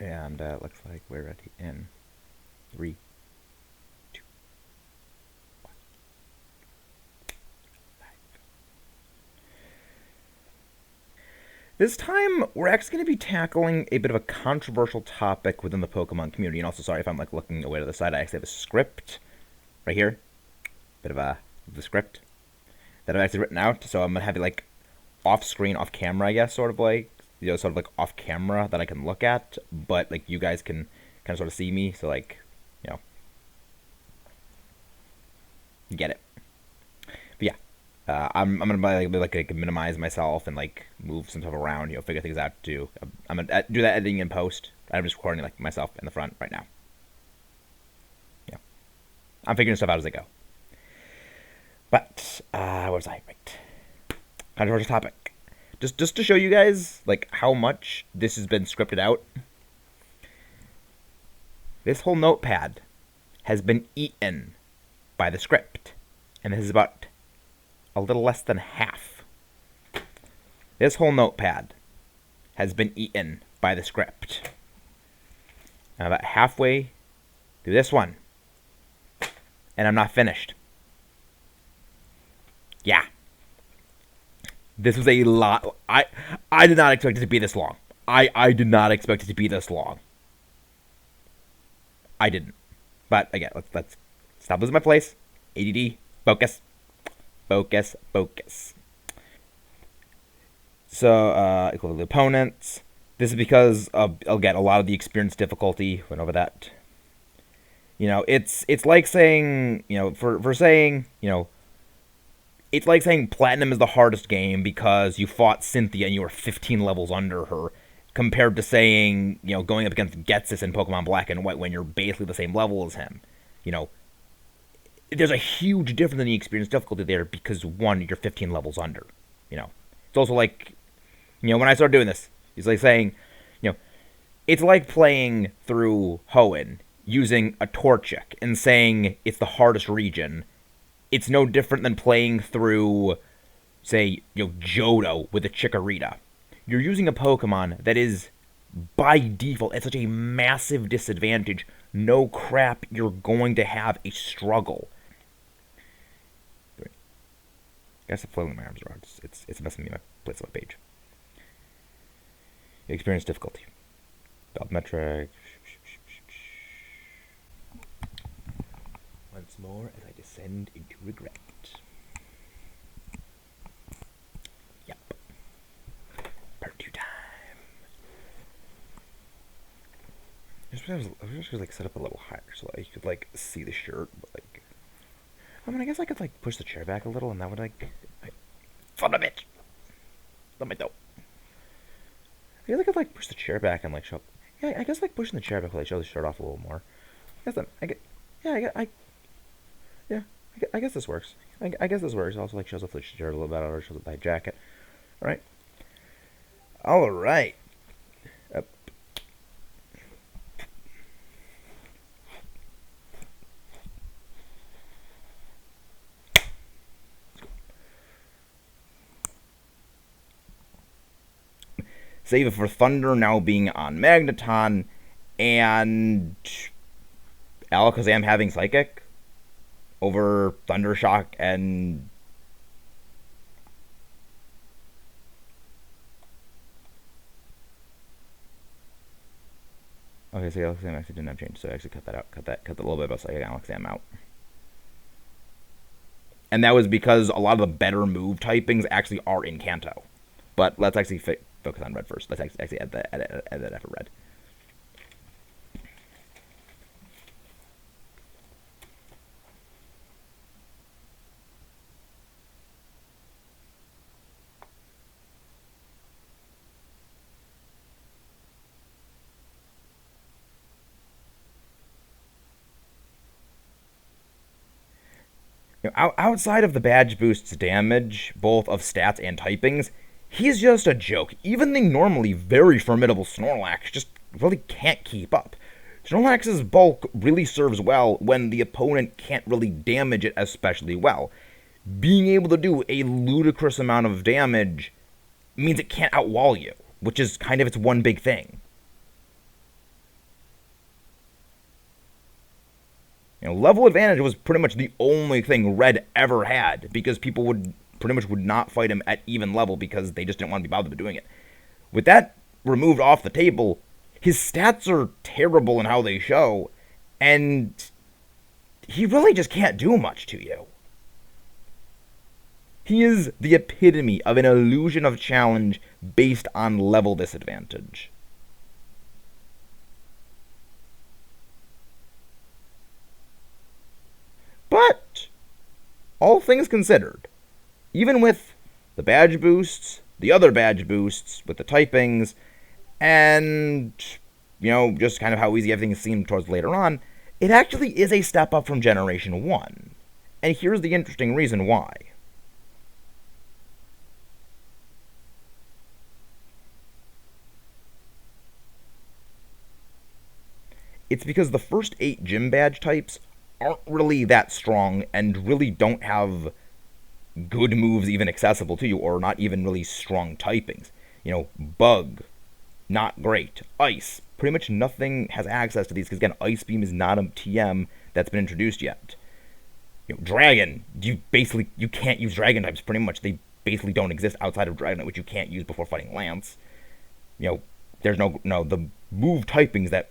And looks like we're ready in 3, 2, 1. This time, we're actually going to be tackling a bit of a controversial topic within the Pokemon community. And also, sorry if I'm like looking away to the side. I actually have a script right here, bit of the script that I've actually written out. So I'm gonna have it like off screen, off camera, I guess, sort of like sort of like off camera that I can look at, but like you guys can kind of sort of see me. So like, you know, you get it. But yeah, I'm gonna like minimize myself and like move some stuff around, figure things out too. I'm gonna do that editing in post. I'm just recording like myself in the front right now. Yeah, I'm figuring stuff out as I go. But what was I? Right, controversial topic. Just to show you guys like how much this has been scripted out. This whole notepad has been eaten by the script, and this is about a little less than half. This whole notepad has been eaten by the script. I'm about halfway through this one, and I'm not finished. Yeah. This was a lot. I did not expect it to be this long. I did not expect it to be this long. I didn't. But again, let's stop losing my place. ADD. Focus. Focus. Focus. So, equal to the opponents. This is because again, a lot of the experience difficulty went over that. It's like saying, for saying, it's like saying Platinum is the hardest game because you fought Cynthia and you were 15 levels under her, compared to saying, going up against Getsis in Pokemon Black and White when you're basically the same level as him. There's a huge difference in the experience difficulty there because, one, you're 15 levels under. It's also like, when I started doing this, it's like saying, it's like playing through Hoenn using a Torchic and saying it's the hardest region. It's no different than playing through, say, Johto with a Chikorita. You're using a Pokemon that is, by default, at such a massive disadvantage. No crap, you're going to have a struggle. I guess I'm flailing my arms around. It's messing me my place on my page. Experience difficulty. Metric. Once more as I descend into regret. Yep. Part 2 time. I wish I could like set up a little higher so that you could like see the shirt, but like I guess I could like push the chair back a little and that would like son of a bitch. Let me know. I guess I could like push the chair back and like show. Yeah, I guess like pushing the chair back would like show the shirt off a little more. I guess that I get. Yeah, I guess this works. I guess this works. Also like shows off the shirt a little bit, or shows off the jacket. All right. All right. Save it for Thunder now being on Magneton, and Alakazam having Psychic over Thundershock and okay, so Alakazam actually didn't have change, so I actually cut that out. Cut the little bit about Psychic Alakazam out. And that was because a lot of the better move typings actually are in Kanto. But let's actually focus on red first. Let's actually add that effort red. Outside of the badge boosts damage, both of stats and typings, he's just a joke. Even the normally very formidable Snorlax just really can't keep up. Snorlax's bulk really serves well when the opponent can't really damage it especially well. Being able to do a ludicrous amount of damage means it can't outwall you, which is kind of its one big thing. Level advantage was pretty much the only thing Red ever had because people would pretty much would not fight him at even level because they just didn't want to be bothered with doing it. With that removed off the table, his stats are terrible in how they show, and he really just can't do much to you. He is the epitome of an illusion of challenge based on level disadvantage. But, all things considered, even with the badge boosts, the other badge boosts, with the typings, and, just kind of how easy everything seemed towards later on, it actually is a step up from Generation 1. And here's the interesting reason why. It's because the first 8 gym badge types aren't really that strong and really don't have good moves even accessible to you, or not even really strong typings. Bug, not great. Ice, pretty much nothing has access to these because again, Ice Beam is not a TM that's been introduced yet. Dragon, you can't use Dragon types. Pretty much they basically don't exist outside of Dragonite, which you can't use before fighting Lance. There's no the move typings that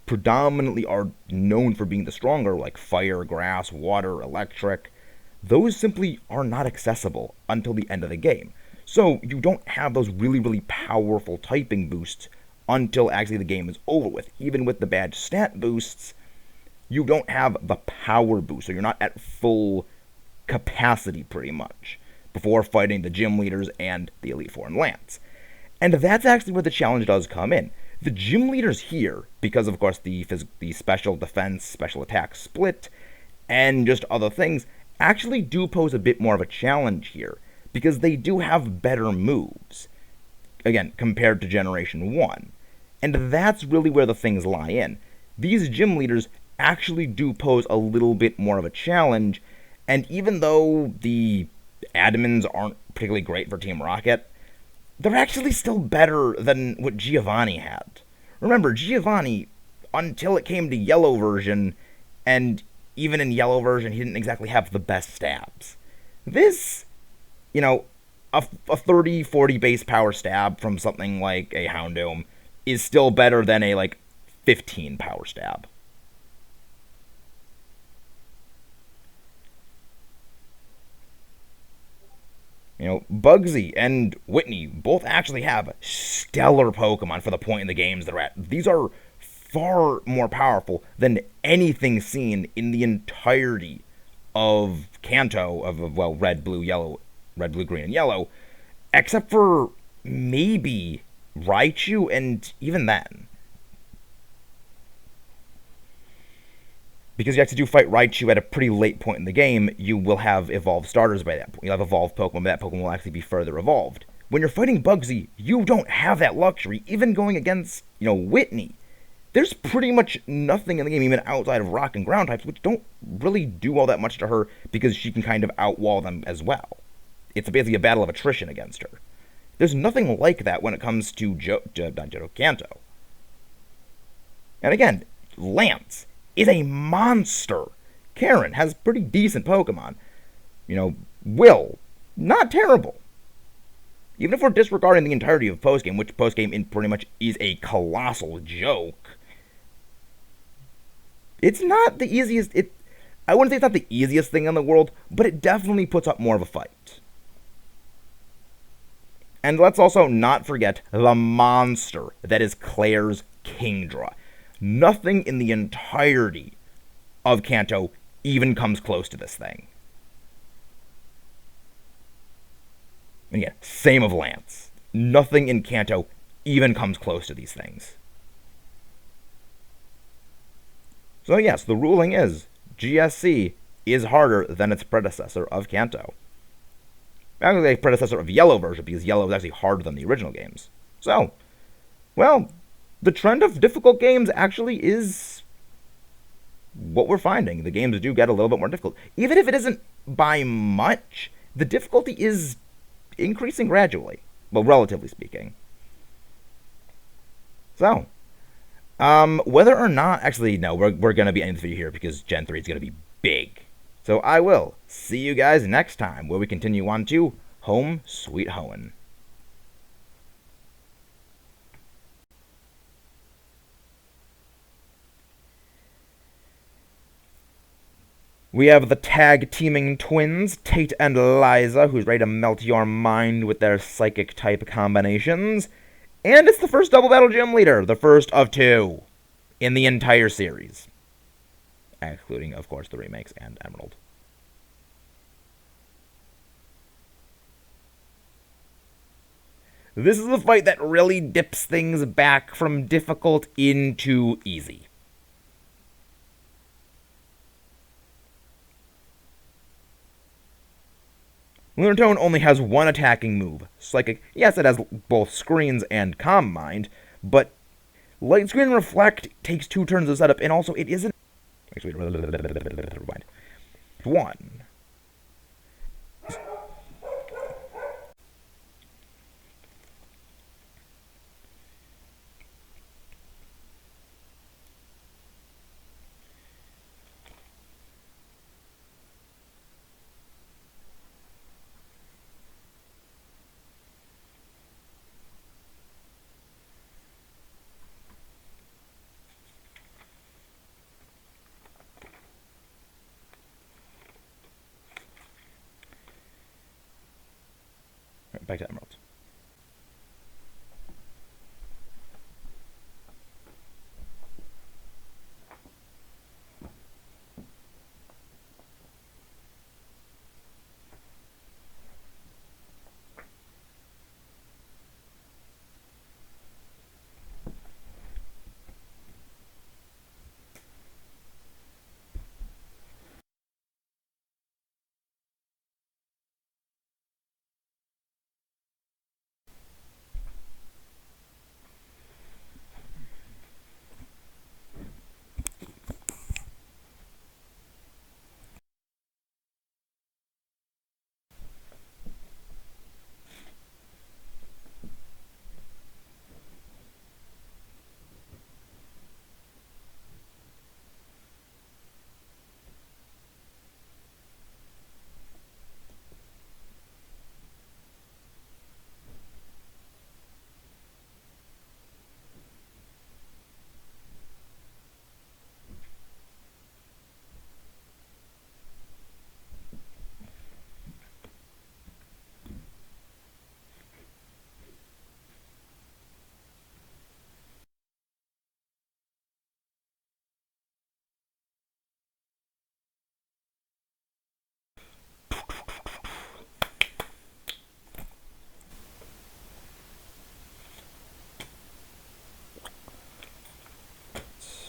predominantly are known for being the stronger, like fire, grass, water, electric. Those simply are not accessible until the end of the game. So you don't have those really, really powerful typing boosts until actually the game is over with. Even with the badge stat boosts, you don't have the power boost, so you're not at full capacity pretty much before fighting the gym leaders and the Elite Four and Lance. And that's actually where the challenge does come in. The gym leaders here, because of course the special defense, special attack split, and just other things, actually do pose a bit more of a challenge here, because they do have better moves, again, compared to Generation 1. And that's really where the things lie in. These gym leaders actually do pose a little bit more of a challenge, and even though the admins aren't particularly great for Team Rocket, they're actually still better than what Giovanni had. Remember, Giovanni, until it came to Yellow version, and even in Yellow version, he didn't exactly have the best stabs. This, a 30, 40 base power stab from something like a Houndoom is still better than a, 15 power stab. Bugsy and Whitney both actually have stellar Pokemon for the point in the games they're at. These are far more powerful than anything seen in the entirety of Kanto, of red, blue, green, and yellow, except for maybe Raichu, and even then. Because you actually do fight Raichu at a pretty late point in the game, you will have evolved starters by that point. You'll have evolved Pokemon, but that Pokemon will actually be further evolved. When you're fighting Bugsy, you don't have that luxury, even going against, Whitney. There's pretty much nothing in the game, even outside of rock and ground types, which don't really do all that much to her, because she can kind of outwall them as well. It's basically a battle of attrition against her. There's nothing like that when it comes to Kanto. And again, Lance is a monster. Karen has pretty decent Pokemon. Will, not terrible. Even if we're disregarding the entirety of postgame, which postgame pretty much is a colossal joke, it's not the easiest. I wouldn't say it's not the easiest thing in the world, but it definitely puts up more of a fight. And let's also not forget the monster that is Claire's Kingdra. Nothing in the entirety of Kanto even comes close to this thing. And yeah, same of Lance. Nothing in Kanto even comes close to these things. So yes, the ruling is GSC is harder than its predecessor of Kanto. Actually, a predecessor of Yellow version, because Yellow is actually harder than the original games. So, the trend of difficult games actually is what we're finding. The games do get a little bit more difficult. Even if it isn't by much, the difficulty is increasing gradually. Well, relatively speaking. So, Whether or not, actually, no, we're gonna be ending the video here because Gen 3 is gonna be big. So I will see you guys next time where we continue on to Home Sweet Hoenn. We have the tag teaming twins, Tate and Liza, who's ready to melt your mind with their psychic type combinations. And it's the first double battle gym leader, the first of two in the entire series. Excluding, of course, the remakes and Emerald. This is a fight that really dips things back from difficult into easy. Lunatone only has one attacking move, Psychic. Yes, it has both Screens and Calm Mind, but Light Screen Reflect takes 2 turns of setup, and also it isn't... Actually, never mind. 1. Right, back to Emerald.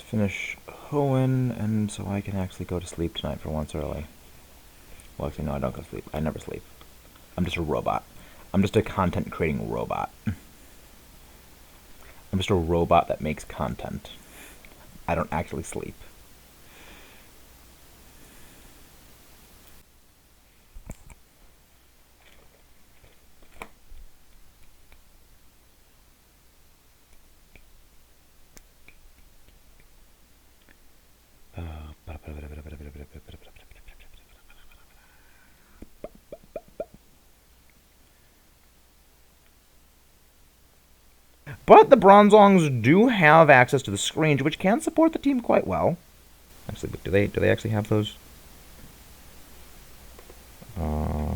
Finish Hoenn, and so I can actually go to sleep tonight for once early. Well, actually, no, I don't go to sleep. I never sleep. I'm just a robot. I'm just a content creating robot. I'm just a robot that makes content. I don't actually sleep. But the Bronzongs do have access to the screens, which can support the team quite well. Actually, do they actually have those?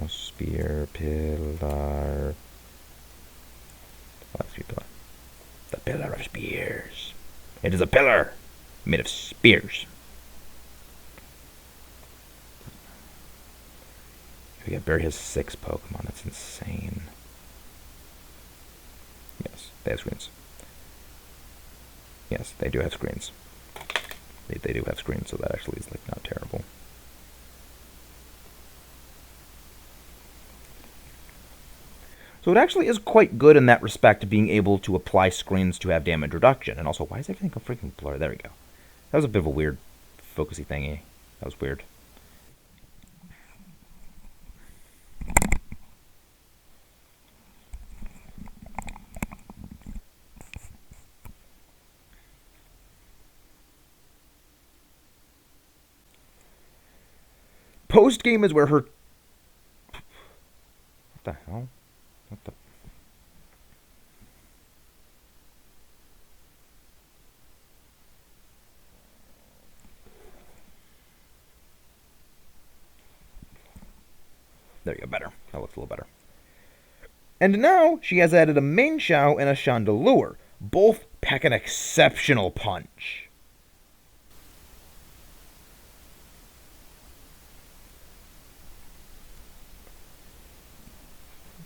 Spear, pillar. Oh, pillar. The pillar of spears. It is a pillar made of spears. Yeah, Barry has 6 Pokemon. That's insane. Yes, they have screens. Yes, they do have screens. They do have screens, so that actually is like not terrible. So it actually is quite good in that respect, being able to apply screens to have damage reduction. And also, why is everything a freaking blur? There we go. That was a bit of a weird focusy thingy. That was weird. Post game is where her. What the hell? What the. There you go, better. That looks a little better. And now she has added a main Xiao and a Chandelure. Both pack an exceptional punch.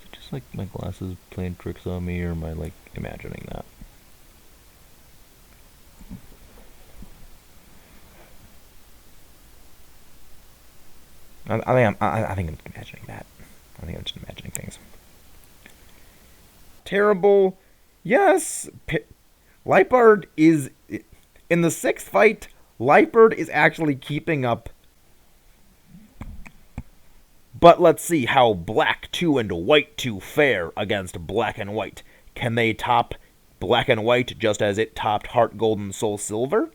Is it just like my glasses playing tricks on me, or am I like imagining that? I think I'm imagining that. I think I'm just imagining things. Terrible. Yes. Lightbird is... In the 6th fight, Lightbird is actually keeping up. But let's see how Black 2 and White 2 fare against Black and White. Can they top Black and White just as it topped Heart Gold and Soul Silver?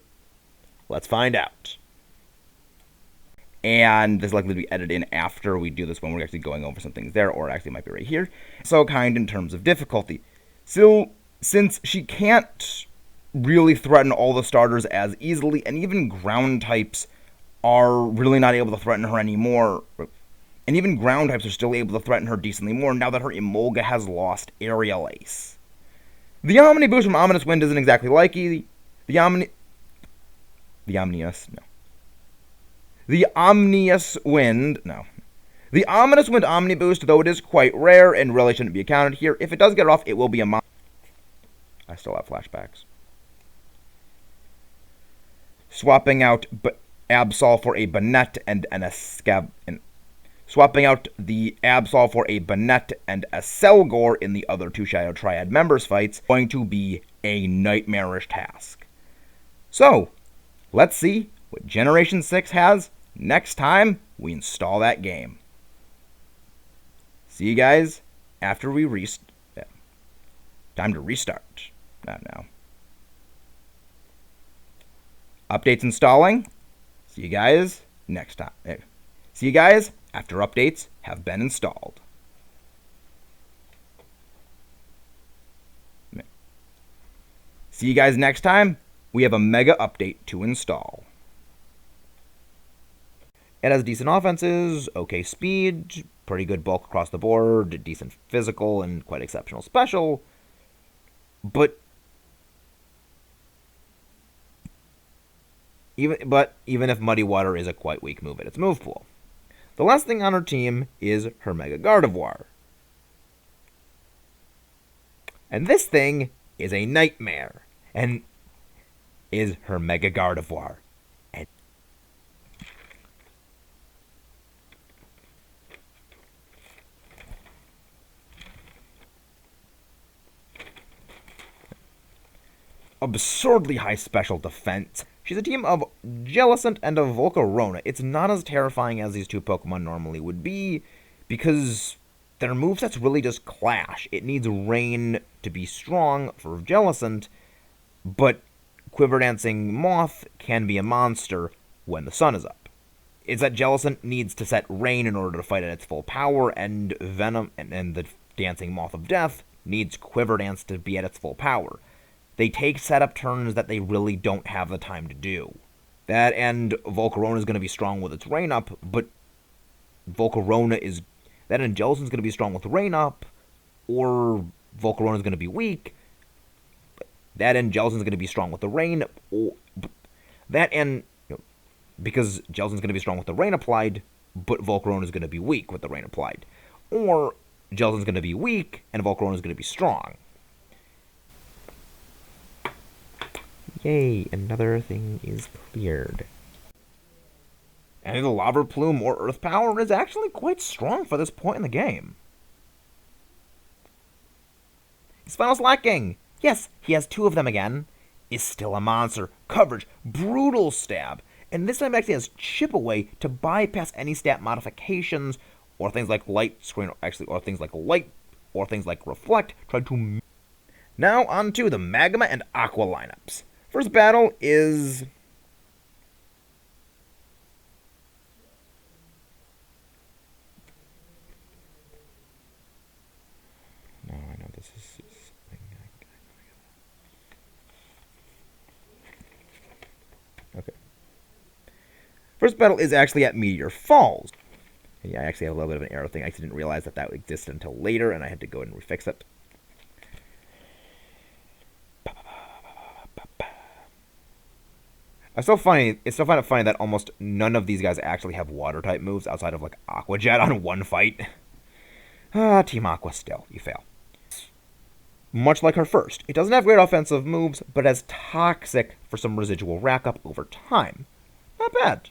Let's find out. And this is likely to be edited in after we do this when we're actually going over some things there, or it actually might be right here. So kind in terms of difficulty. Still, since she can't really threaten all the starters as easily, and even ground types are really not able to threaten her anymore, and even ground types are still able to threaten her decently more now that her Emolga has lost Aerial Ace. The Omni boost from Ominous Wind isn't exactly likey. The Omnious Wind, The Ominous Wind Omni Boost, though it is quite rare and really shouldn't be accounted here, if it does get off, it will be a I still have flashbacks. Swapping out Absol for a Banette and an Escab... Swapping out the Absol for a Banette and a Selgor in the other 2 Shadow Triad members fights going to be a nightmarish task. So, let's see what Generation 6 has next time we install that game. See you guys after we time to restart. Not now. Updates installing. See you guys next time. See you guys after updates have been installed. See you guys next time. We have a mega update to install. It has decent offenses, okay speed, pretty good bulk across the board, decent physical, and quite exceptional special. But even if Muddy Water is a quite weak move at its move pool. The last thing on her team is her Mega Gardevoir. And this thing is a nightmare, and is her Mega Gardevoir. Absurdly high special defense. She's a team of Jellicent and a Volcarona. It's not as terrifying as these 2 Pokemon normally would be, because their movesets really just clash. It needs Rain to be strong for Jellicent, but Quiver Dancing Moth can be a monster when the sun is up. It's that Jellicent needs to set Rain in order to fight at its full power, and Venom and the Dancing Moth of Death needs Quiver Dance to be at its full power. They take setup turns that they really don't have the time to do. That and Volcarona is going to be strong with its Rain Up, but that and Jellicent's going to be strong with Rain Up, or Volcarona is going to be weak. That and Jellicent's going to be strong with the Rain, because Jellicent's going to be strong with the Rain applied, but Volcarona is going to be weak with the Rain applied. Or Jellicent's going to be weak, and Volcarona is going to be strong. Yay, another thing is cleared. And either Lava Plume or Earth Power is actually quite strong for this point in the game. His final Slacking. Yes, he has 2 of them again. Is still a monster. Coverage. Brutal Stab. And this time actually has Chip Away to bypass any stat modifications or things like Light Screen, or things like Light, or things like Reflect. Now on to the Magma and Aqua lineups. First battle is First battle is actually at Meteor Falls. Yeah, I actually have a little bit of an arrow thing. I actually didn't realize that that existed until later, and I had to go and refix it. It's still funny that almost none of these guys actually have water type moves outside of like Aqua Jet on one fight. Team Aqua still, you fail. Much like her first, it doesn't have great offensive moves, but has Toxic for some residual rack up over time. Not bad.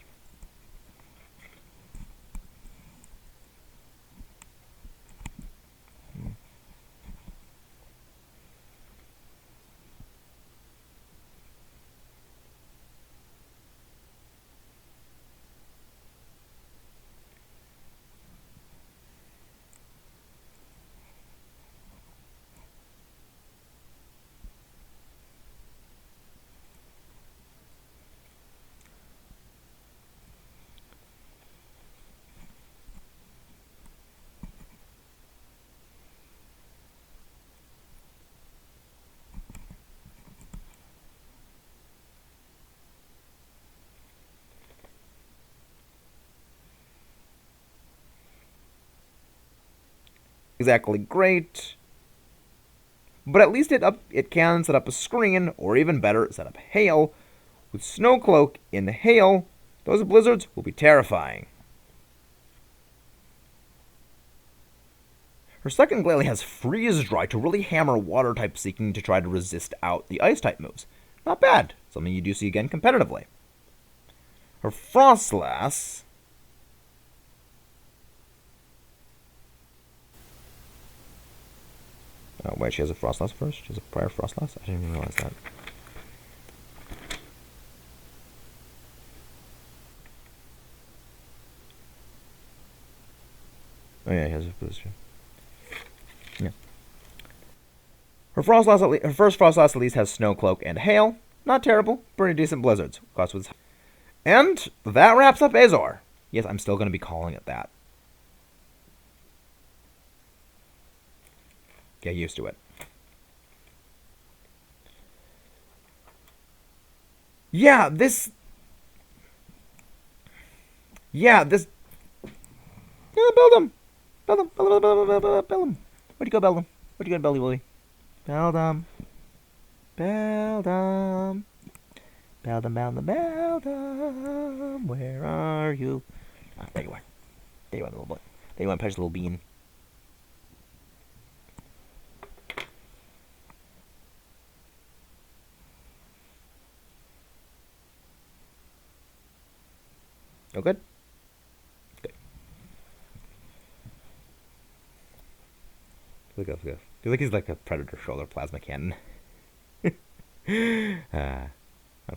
Exactly great. But at least it can set up a screen, or even better, set up hail. With Snow Cloak in the hail, those blizzards will be terrifying. Her second Glalie has Freeze Dry to really hammer water type seeking to try to resist out the ice type moves. Not bad. Something you do see again competitively. Her Frostlass. Oh, wait, she has a Frostlass first? She has a prior Frostlass? I didn't even realize that. Oh, yeah, he has a booster. Yeah. Her first Frostlass at least has Snow Cloak and Hail. Not terrible. Pretty decent blizzards. And that wraps up Azor. Yes, I'm still going to be calling it that. Get used to it. Yeah, this. Yeah, build him. Build him. Build him. Where'd you go, build him? Where'd you go, Belly Willy? Build him. Build him. Build him, build him, build him. Where are you? Ah, there you are. There you are, little boy. There you are, precious little bean. Oh, good? Good. Feel like he's like a Predator shoulder plasma cannon. That's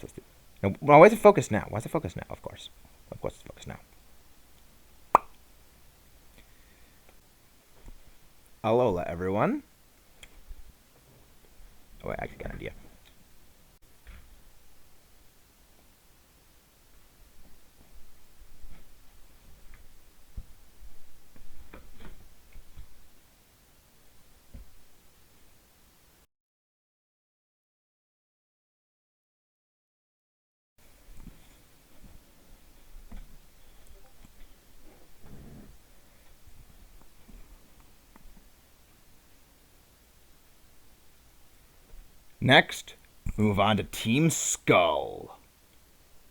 stupid. No, well, why is it focused now? Why is it focused now? Of course. Of course it's focused now. Alola, everyone. Oh, wait, I actually got an idea. Next, move on to Team Skull.